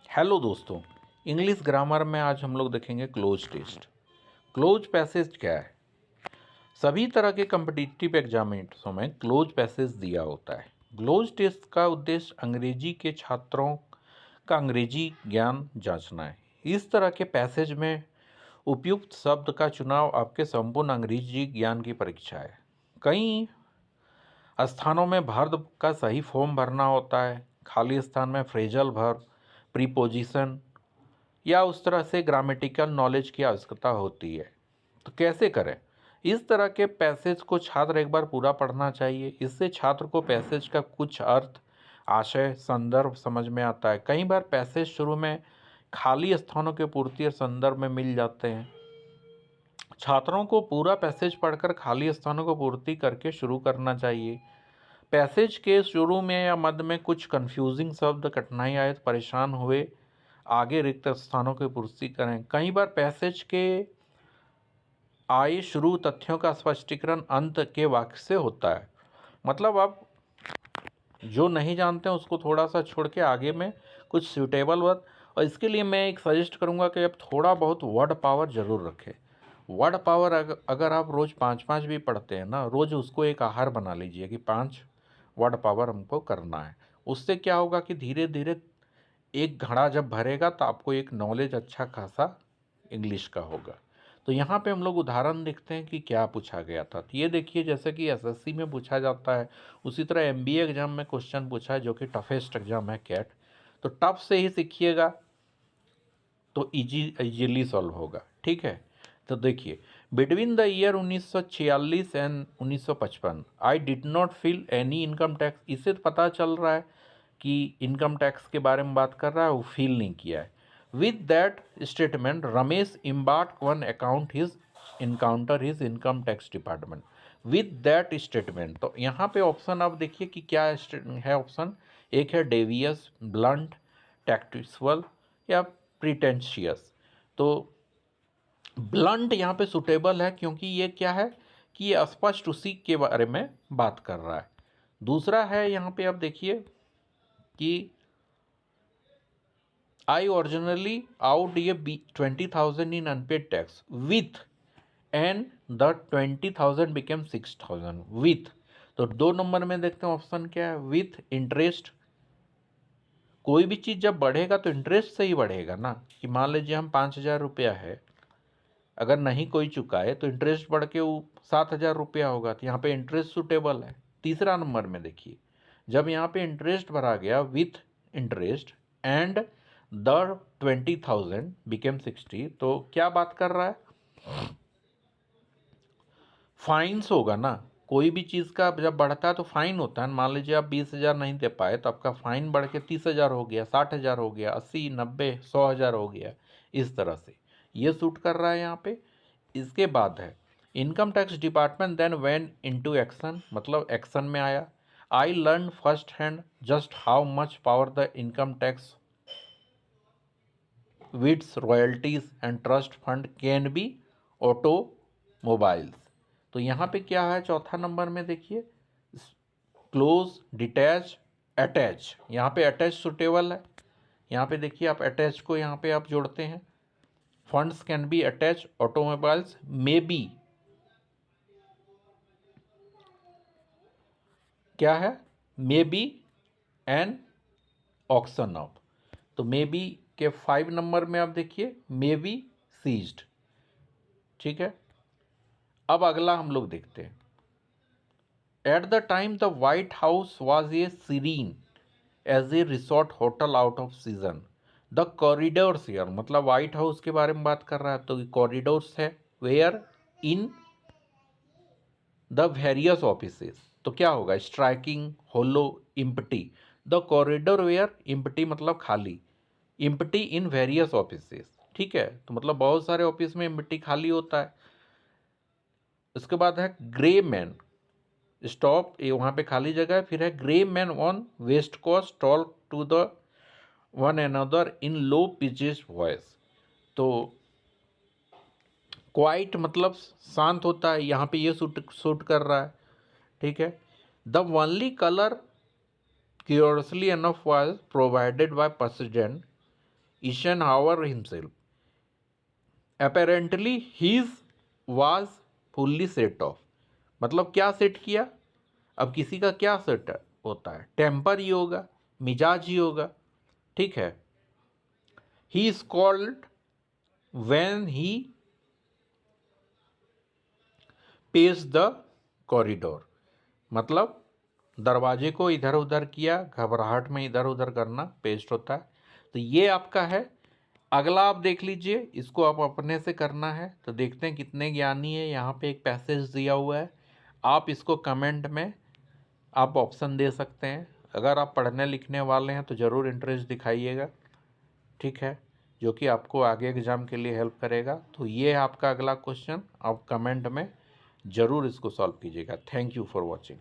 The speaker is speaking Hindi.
हेलो दोस्तों। इंग्लिश ग्रामर में आज हम लोग देखेंगे क्लोज टेस्ट। क्लोज पैसेज क्या है? सभी तरह के कम्पिटिटिव एग्जामिनेशनों में क्लोज पैसेज दिया होता है। क्लोज टेस्ट का उद्देश्य अंग्रेजी के छात्रों का अंग्रेजी ज्ञान जांचना है। इस तरह के पैसेज में उपयुक्त शब्द का चुनाव आपके संपूर्ण अंग्रेजी ज्ञान की परीक्षा है। कई स्थानों में वर्ब का सही फॉर्म भरना होता है, खाली स्थान में फ्रेजल वर्ब, प्रीपोजिशन या उस तरह से ग्रामेटिकल नॉलेज की आवश्यकता होती है। तो कैसे करें? इस तरह के पैसेज को छात्र एक बार पूरा पढ़ना चाहिए। इससे छात्र को पैसेज का कुछ अर्थ, आशय, संदर्भ समझ में आता है। कई बार पैसेज शुरू में खाली स्थानों के पूर्ति और संदर्भ में मिल जाते हैं। छात्रों को पूरा पैसेज पढ़कर खाली स्थानों को पूर्ति करके शुरू करना चाहिए। पैसेज के शुरू में या मध्य में कुछ कंफ्यूजिंग शब्द, कठिनाई आए तो परेशान हुए आगे रिक्त स्थानों की पूर्ति करें। कई बार पैसेज के आए शुरू तथ्यों का स्पष्टीकरण अंत के वाक्य से होता है। मतलब आप जो नहीं जानते हैं उसको थोड़ा सा छोड़ के आगे में कुछ सूटेबल वर्ड, और इसके लिए मैं एक सजेस्ट करूंगा कि आप थोड़ा बहुत वर्ड पावर जरूर रखें। वर्ड पावर अगर आप रोज़ 5-5 भी पढ़ते हैं ना, रोज़ उसको एक आहार बना लीजिए कि 5 वर्ड पावर हमको करना है। उससे क्या होगा कि धीरे धीरे एक घड़ा जब भरेगा तो आपको एक नॉलेज अच्छा खासा इंग्लिश का होगा। तो यहाँ पे हम लोग उदाहरण देखते हैं कि क्या पूछा गया था। तो ये देखिए, जैसे कि एसएससी में पूछा जाता है, उसी तरह एमबीए एग्जाम में क्वेश्चन पूछा है, जो कि टफेस्ट एग्जाम है कैट। तो टफ से ही सीखिएगा तो इजीली सॉल्व होगा। ठीक है, तो देखिए, between the year 1946 and 1955 I did not feel any income tax. इससे पता चल रहा है कि इनकम टैक्स के बारे में बात कर रहा है, वो फील नहीं किया है। With that statement Ramesh embarked one account his encounter his income tax department. With that statement, तो यहाँ पे ऑप्शन आप देखिए कि क्या है ऑप्शन। एक है डेवियस, ब्लंट, टैक्टिक्सुअल या प्रिटेंशियस। तो ब्लंट यहाँ पे सुटेबल है, क्योंकि ये क्या है कि ये स्पष्ट उसी के बारे में बात कर रहा है। दूसरा है यहाँ पे आप देखिए कि आई ओरिजिनली आउट ये 20,000 in unpaid tax with and the 20,000 became 6,000 with. तो 2 नंबर में देखते हैं ऑप्शन क्या है, विथ इंटरेस्ट। कोई भी चीज़ जब बढ़ेगा तो इंटरेस्ट से ही बढ़ेगा ना। कि मान लीजिए हम 5,000 रुपया है, अगर नहीं कोई चुकाए तो इंटरेस्ट बढ़ के वो 7,000 रुपया होगा। तो यहाँ पे इंटरेस्ट सुटेबल है। तीसरा नंबर में देखिए, जब यहाँ पे इंटरेस्ट भरा गया with interest and the 20,000 became 60, तो क्या बात कर रहा है? फाइन्स होगा ना। कोई भी चीज़ का जब बढ़ता है तो फाइन होता है। मान लीजिए आप 20,000 नहीं दे पाए तो आपका फाइन बढ़ के 30,000 हो गया, 60,000 हो गया, 80, 90, 100,000 हो गया। इस तरह से ये सूट कर रहा है यहाँ पे। इसके बाद है income tax department then went into action, मतलब एक्शन में आया। I learn first hand just how much power the income tax wields royalties and trust fund can be automobiles. तो यहाँ पे क्या है चौथा नंबर में देखिए, क्लोज, डिटैच, अटैच। यहाँ पे अटैच सुटेबल है। यहाँ पे देखिए आप अटैच को यहाँ पे आप जोड़ते हैं। Funds can be attach automobiles may be, क्या है, may be an auction off. तो मे बी के 5 नंबर में आप देखिए मे बी सीज्ड। ठीक है, अब अगला हम लोग देखते हैं। At the time the White House was a serene as a resort hotel out of season. The corridors यार, मतलब वाइट हाउस के बारे में बात कर रहा है तो कॉरिडोर्स है where in the various offices. तो क्या होगा, striking, hollow, empty. The corridor where, empty मतलब खाली, इम्पटी इन वेरियस ऑफिसेस। ठीक है, तो मतलब बहुत सारे ऑफिस में इम्पटी खाली होता है। उसके बाद है ग्रे मैन, स्टॉप, ये वहाँ पे खाली जगह है। फिर है grey man on west coast talk to the one another in low pitches voice. तो क्वाइट मतलब शांत होता है, यहाँ पे ये सूट कर रहा है। ठीक है, the only colour curiously enough was provided by president Eisenhower himself. Apparently his was fully set off. मतलब क्या सेट किया? अब किसी का क्या सेट होता है? टेम्पर ही होगा, मिजाज ही होगा, ठीक है। He is called when he pace the corridor, मतलब दरवाजे को इधर उधर किया, घबराहट में इधर उधर करना पेस्ट होता है। तो ये आपका है। अगला आप देख लीजिए, इसको आप अपने से करना है। तो देखते हैं कितने ज्ञानी है। यहाँ पे एक पैसेज दिया हुआ है, आप इसको कमेंट में आप ऑप्शन दे सकते हैं। अगर आप पढ़ने लिखने वाले हैं तो ज़रूर इंटरेस्ट दिखाइएगा, ठीक है, जो कि आपको आगे एग्ज़ाम के लिए हेल्प करेगा। तो ये है आपका अगला क्वेश्चन, आप कमेंट में ज़रूर इसको सॉल्व कीजिएगा। Thank you for watching.